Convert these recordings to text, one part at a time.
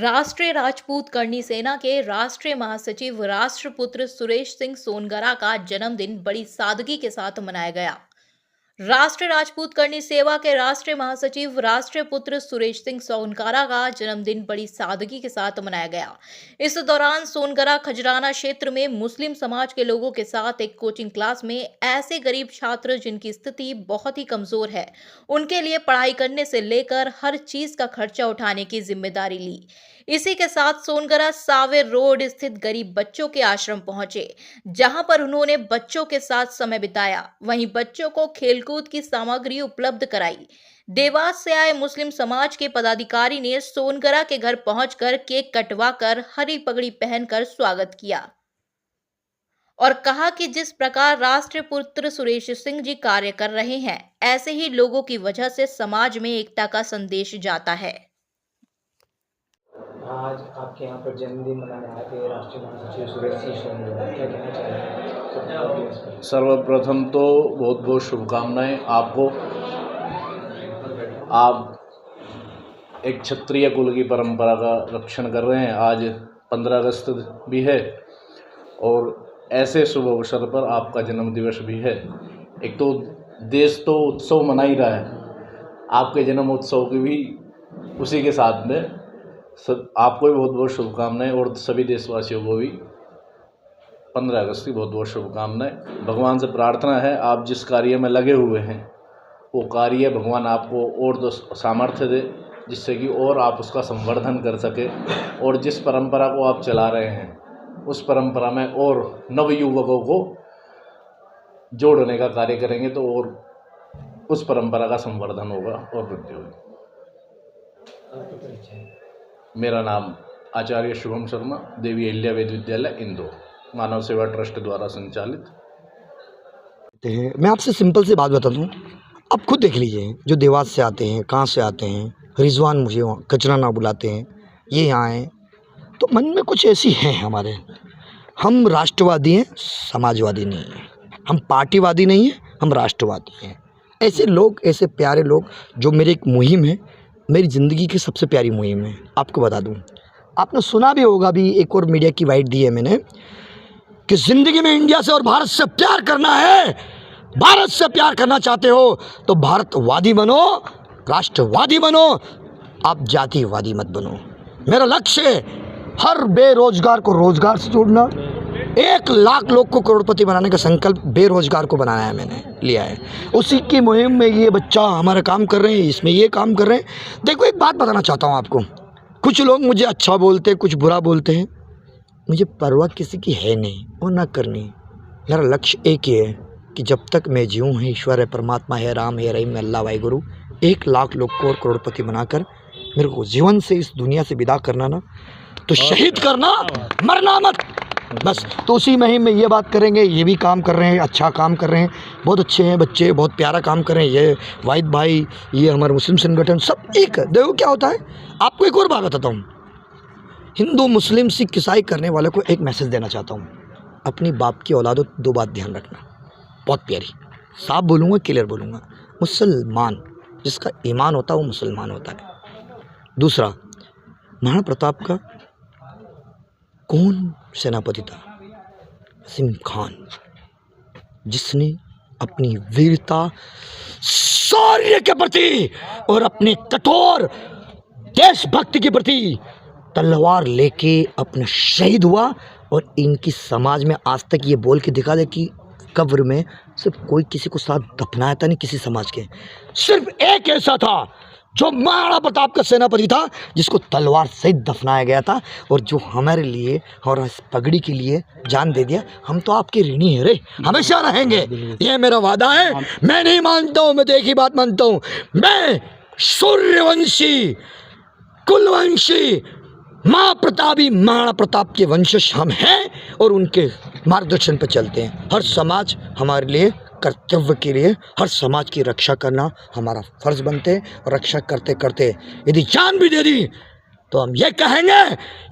राष्ट्रीय राजपूत करणी सेना के राष्ट्रीय महासचिव राष्ट्रपुत्र सुरेश सिंह सोनगरा का जन्मदिन बड़ी सादगी के साथ मनाया गया। राष्ट्रीय राजपूत करणी सेवा के राष्ट्रीय महासचिव राष्ट्रीय पुत्र सुरेश सिंह सोनगरा का जन्मदिन बड़ी सादगी के साथ मनाया गया। इस दौरान सोनगरा खजराना क्षेत्र में मुस्लिम समाज के लोगों के साथ एक कोचिंग क्लास में ऐसे गरीब छात्र जिनकी स्थिति बहुत ही कमजोर है, उनके लिए पढ़ाई करने से लेकर हर चीज का खर्चा उठाने की जिम्मेदारी ली। इसी के साथ सोनगरा सावेर रोड स्थित गरीब बच्चों के आश्रम पहुंचे, जहां पर उन्होंने बच्चों के साथ समय बिताया। वहीं बच्चों को खेलकूद की सामग्री उपलब्ध कराई। देवास से आए मुस्लिम समाज के पदाधिकारी ने सोनगरा के घर पहुंचकर केक कटवाकर हरी पगड़ी पहनकर स्वागत किया और कहा कि जिस प्रकार राष्ट्रीय पुत्र सुरेश सिंह जी कार्य कर रहे हैं, ऐसे ही लोगों की वजह से समाज में एकता का संदेश जाता है। आज आपके यहाँ पर जन्मदिन मनाने आए थे राष्ट्रीय महासचिव सुरेश सिंह सोनगरा, क्या कहना चाहेंगे? सर्वप्रथम तो बहुत बहुत शुभकामनाएं आपको। आप एक क्षत्रिय कुल की परंपरा का रक्षण कर रहे हैं। आज 15 अगस्त भी है और ऐसे शुभ अवसर पर आपका जन्म दिवस भी है। एक तो देश तो उत्सव मना ही रहा है, आपके जन्म उत्सव की भी उसी के साथ में आपको भी बहुत बहुत शुभकामनाएं और सभी देशवासियों को भी 15 अगस्त की बहुत बहुत शुभकामनाएं। भगवान से प्रार्थना है आप जिस कार्य में लगे हुए हैं वो कार्य भगवान आपको और तो सामर्थ्य दे, जिससे कि और आप उसका संवर्धन कर सके और जिस परंपरा को आप चला रहे हैं उस परंपरा में और नवयुवकों को जोड़ने का कार्य करेंगे तो और उस परंपरा का संवर्धन होगा और वृद्धि होगी। मेरा नाम आचार्य शुभम शर्मा, देवी अहिल्या वेद विद्यालय इंदौर, मानव सेवा ट्रस्ट द्वारा संचालित। मैं आपसे सिंपल सी बात बताता हूँ, आप खुद देख लीजिए। जो देवास से आते हैं, कहाँ से आते हैं, रिजवान मुझे कचरा ना बुलाते हैं, ये यहाँ आए तो मन में कुछ ऐसी है हमारे। हम राष्ट्रवादी हैं, समाजवादी नहीं हैं। हम पार्टीवादी नहीं हैं, हम राष्ट्रवादी हैं। ऐसे लोग, ऐसे प्यारे लोग, जो मेरी एक मुहिम है, मेरी ज़िंदगी की सबसे प्यारी मुहिम है। आपको बता दूं, आपने सुना भी होगा, भी एक और मीडिया की वाइट दी है मैंने, कि ज़िंदगी में इंडिया से और भारत से प्यार करना है। भारत से प्यार करना चाहते हो तो भारतवादी बनो, राष्ट्रवादी बनो, आप जातिवादी मत बनो। मेरा लक्ष्य है हर बेरोजगार को रोजगार से जोड़ना। 1 लाख लोग को करोड़पति बनाने का संकल्प बेरोजगार को बनाया है, मैंने लिया है। उसी की मुहिम में ये बच्चा हमारा काम कर रहे हैं, इसमें ये काम कर रहे हैं। देखो, एक बात बताना चाहता हूँ आपको। कुछ लोग मुझे अच्छा बोलते हैं, कुछ बुरा बोलते हैं, मुझे परवाह किसी की है नहीं और ना करनी। मेरा लक्ष्य एक ही है कि जब तक मैं जीऊँ है, ईश्वर है, परमात्मा है, राम है, रहीम है, अल्लाह वाहिगुरु, 1 लाख लोग को और करोड़पति बनाकर मेरे को जीवन से, इस दुनिया से विदा करना ना, तो शहीद करना, मरना मत, बस। तो उसी मुहिम में ये बात करेंगे। ये भी काम कर रहे हैं, अच्छा काम कर रहे हैं, बहुत अच्छे हैं बच्चे, बहुत प्यारा काम कर रहे हैं। ये वाहिद भाई, ये हमारे मुस्लिम संगठन, सब एक है। देखो क्या होता है, आपको एक और बात बताता हूँ। हिंदू, मुस्लिम, सिख, ईसाई करने वाले को एक मैसेज देना चाहता हूँ। अपनी बाप की औलादों, 2 बात ध्यान रखना, बहुत प्यारी, साफ बोलूँगा, क्लियर बोलूँगा। मुसलमान, जिसका ईमान होता है वो मुसलमान होता है। दूसरा, महाराणा प्रताप का कौन सेनापति था? सिंह खान, जिसने अपनी वीरता, शौर्य के प्रति और अपने कठोर देशभक्ति के प्रति तलवार लेके अपना शहीद हुआ। और इनकी समाज में आज तक ये बोल के दिखा दे कि कब्र में सिर्फ कोई किसी को साथ दफनाया था नहीं, किसी समाज के। सिर्फ एक ऐसा था जो महाराणा प्रताप का सेनापति था, जिसको तलवार से दफनाया गया था और जो हमारे लिए और इस पगड़ी के लिए जान दे दिया। हम तो आपके ऋणी हैं रे, हमेशा रहेंगे, ये मेरा वादा है। मैं नहीं मानता हूँ, मैं तो एक ही बात मानता हूँ, मैं सूर्यवंशी, कुलवंशी, माँ प्रतापी, महाराणा प्रताप के वंशज हम हैं और उनके मार्गदर्शन पर चलते हैं। हर समाज हमारे लिए कर्तव्य के लिए, हर समाज की रक्षा करना हमारा फर्ज बनते हैं। और रक्षा करते करते यदि जान भी दे दी तो हम ये कहेंगे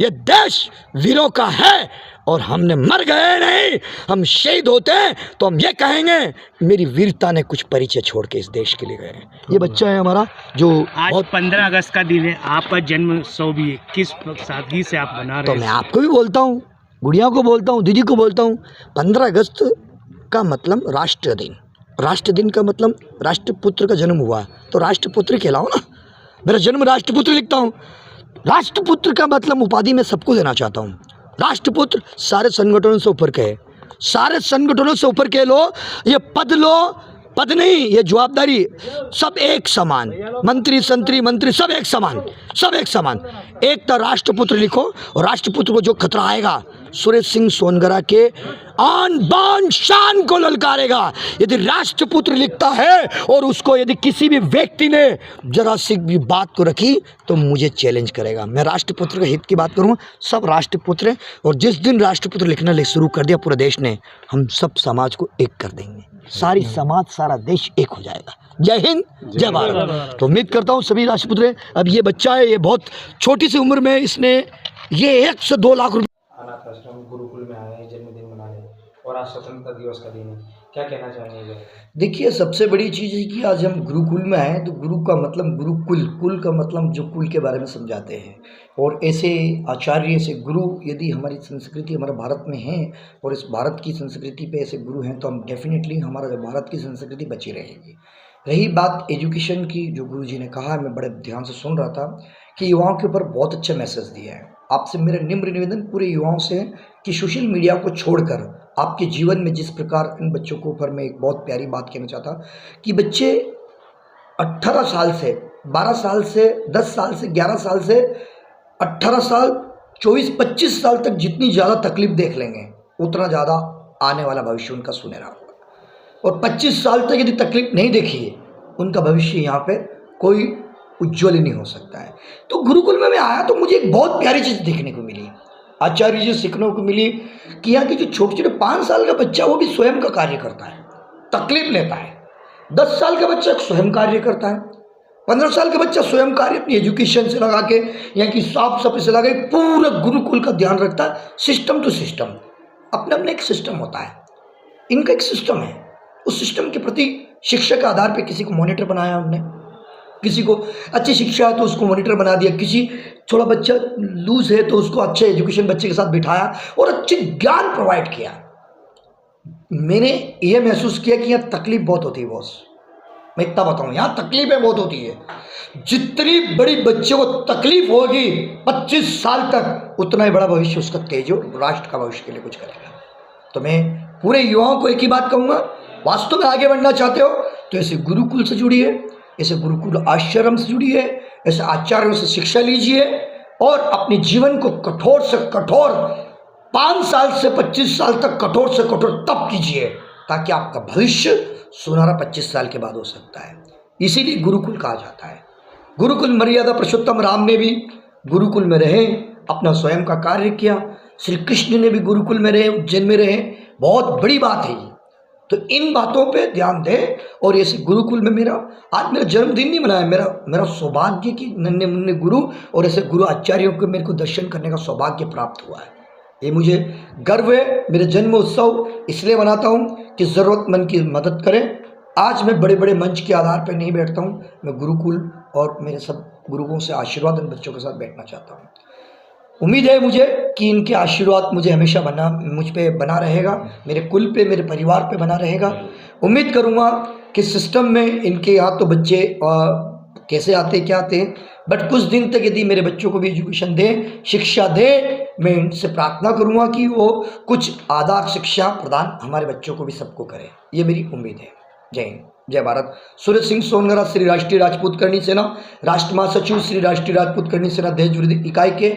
ये देश वीरों का है और हमने मर गए नहीं, हम शहीद होते हैं तो हम ये कहेंगे मेरी वीरता ने कुछ परिचय छोड़ के इस देश के लिए गए। ये बच्चा है हमारा जो आज बहुत 15 अगस्त का दिन है, आपका जन्म उत्सव भी है, किस सादगी से आप बना तो रहे मैं हैं? आपको भी बोलता हूँ, गुड़िया को बोलता हूँ, दीदी को बोलता हूँ, 15 अगस्त का मतलब राष्ट्र दिन, राष्ट्र दिन का मतलब राष्ट्रपुत्र का जन्म हुआ तो राष्ट्रपुत्र कहलाओ ना। मेरा जन्म राष्ट्रपुत्र लिखता हूँ। राष्ट्रपुत्र का मतलब उपाधि मैं सबको देना चाहता हूँ। राष्ट्रपुत्र सारे संगठनों से ऊपर के, सारे संगठनों से ऊपर के लो, ये पद लो, पद नहीं, ये जवाबदारी, सब एक समान, मंत्री संतरी मंत्री सब एक समान, सब एक समान। एक तो राष्ट्रपुत्र लिखो और राष्ट्रपुत्र को जो खतरा आएगा सुरेश सिंह सोनगरा के आन बान शान को ललकारेगा। यदि राष्ट्रपुत्र लिखता है और उसको यदि किसी भी व्यक्ति ने जरा सी भी बात को रखी तो मुझे चैलेंज करेगा। मैं राष्ट्रपुत्र के हित की बात करूँ, सब राष्ट्रपुत्र हैं और जिस दिन राष्ट्रपुत्र लिखना शुरू कर दिया पूरे देश ने, हम सब समाज को एक कर देंगे, सारी समाज सारा देश एक हो जाएगा। जय हिंद, जय भारत। तो उम्मीद करता हूँ सभी राष्ट्रपुत्र हैं। अब ये बच्चा है, ये बहुत छोटी सी उम्र में इसने ये 1 से 2 लाख रुपये अनाथ आश्रम गुरुकुल में आए हैं जन्मदिन मनाने और आज स्वतंत्रता दिवस का दिन है, क्या कहना चाहेंगे? देखिए, सबसे बड़ी चीज़ है कि आज हम गुरुकुल में आए तो गुरु का मतलब गुरुकुल, कुल का मतलब जो कुल के बारे में समझाते हैं। और ऐसे आचार्य, ऐसे गुरु यदि हमारी संस्कृति हमारे भारत में है और इस भारत की संस्कृति पे ऐसे गुरु हैं तो हम डेफिनेटली हमारा जो भारत की संस्कृति बची रहेगी। रही बात एजुकेशन की, जो गुरु जी ने कहा, मैं बड़े ध्यान से सुन रहा था कि युवाओं के ऊपर बहुत अच्छा मैसेज दिया है। आपसे मेरा निम्र निवेदन पूरे युवाओं से है कि सोशल मीडिया को छोड़कर आपके जीवन में जिस प्रकार इन बच्चों के ऊपर मैं एक बहुत प्यारी बात कहना चाहता कि बच्चे 18 साल से 12 साल से 10 साल से 11 साल से 18 साल 24-25 साल तक जितनी ज़्यादा तकलीफ देख लेंगे उतना ज़्यादा आने वाला भविष्य उनका सुनहरा होगा। और 25 साल तक यदि तकलीफ नहीं देखी है उनका भविष्य यहाँ पे कोई उज्ज्वल ही नहीं हो सकता है। तो गुरुकुल में मैं आया तो मुझे एक बहुत प्यारी चीज़ देखने को मिली, आचार्य जी सीखने को मिली कि यहाँ के जो छोटे छोटे 5 साल का बच्चा वो भी स्वयं का कार्य करता है, तकलीफ लेता है। 10 साल का बच्चा स्वयं कार्य करता है, 15 साल का बच्चा स्वयं कार्य अपनी एजुकेशन से लगा के यहाँ की साफ सफाई से लगा के पूरा गुरुकुल का ध्यान रखता है। सिस्टम टू सिस्टम, अपने अपने एक सिस्टम होता है, इनका एक सिस्टम है। उस सिस्टम के प्रति शिक्षा के आधार पर किसी को मॉनिटर बनाया हमने, किसी को अच्छी शिक्षा है तो उसको मॉनिटर बना दिया, किसी थोड़ा बच्चा लूज है तो उसको अच्छे एजुकेशन बच्चे के साथ बिठाया और अच्छे ज्ञान प्रोवाइड किया। मैंने ये महसूस किया कि यहाँ तकलीफ बहुत होती है बॉस, मैं इतना बताऊँ, यहाँ तकलीफें बहुत होती है। जितनी बड़ी बच्चे को तकलीफ होगी 25 साल तक उतना ही बड़ा भविष्य उसका तेज हो, राष्ट्र का भविष्य के लिए कुछ करेगा। तो मैं पूरे युवाओं को एक ही बात कहूँगा, वास्तव में आगे बढ़ना चाहते हो तो ऐसे गुरुकुल से जुड़िए, ऐसे गुरुकुल आश्रम से जुड़िए, ऐसे आचार्यों से शिक्षा लीजिए और अपने जीवन को कठोर से कठोर 5 साल से 25 साल तक कठोर से कठोर तप कीजिए ताकि आपका भविष्य सुनहरा 25 साल के बाद हो सकता है। इसीलिए गुरुकुल कहा जाता है। गुरुकुल मर्यादा पुरुषोत्तम राम ने भी गुरुकुल में रहे, अपना स्वयं का कार्य किया। श्री कृष्ण ने भी गुरुकुल में रहे, उज्जैन में रहे। बहुत बड़ी बात है ये, तो इन बातों पे ध्यान दें। और ऐसे गुरुकुल में आज मेरा जन्मदिन नहीं मनाया, मेरा सौभाग्य कि नन्हे मुन्ने गुरु और ऐसे गुरु आचार्यों को मेरे को दर्शन करने का सौभाग्य प्राप्त हुआ है। ये मुझे गर्व है। मेरे जन्म उत्सव इसलिए मनाता हूँ कि ज़रूरतमंद की मदद करें। आज मैं बड़े बड़े मंच के आधार पर नहीं बैठता हूँ, मैं गुरुकुल और मेरे सब गुरुओं से आशीर्वाद इन बच्चों के साथ बैठना चाहता हूँ। उम्मीद है मुझे कि इनके आशीर्वाद मुझे हमेशा मुझ पे बना रहेगा, मेरे कुल पे, मेरे परिवार पे बना रहेगा। उम्मीद करूँगा कि सिस्टम में इनके यहाँ तो बच्चे कैसे आते क्या आते हैं, बट कुछ दिन तक यदि मेरे बच्चों को भी एजुकेशन दें, शिक्षा दें, मैं इनसे प्रार्थना करूँगा कि वो कुछ आधार शिक्षा प्रदान हमारे बच्चों को भी सबको करें। ये मेरी उम्मीद है। जय हिंद, जय भारत। सुरेश सिंह सोनगरा, श्री राष्ट्रीय राजपूत करणी सेना, राष्ट्र महासचिव, श्री राष्ट्रीय राजपूत करणी सेना देश विरोधी इकाई के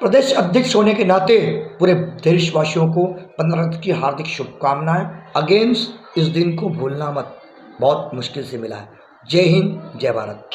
प्रदेश अध्यक्ष होने के नाते पूरे देशवासियों को 15 अगस्त की हार्दिक शुभकामनाएं। अगेंस्ट इस दिन को भूलना मत, बहुत मुश्किल से मिला है। जय हिंद, जय भारत।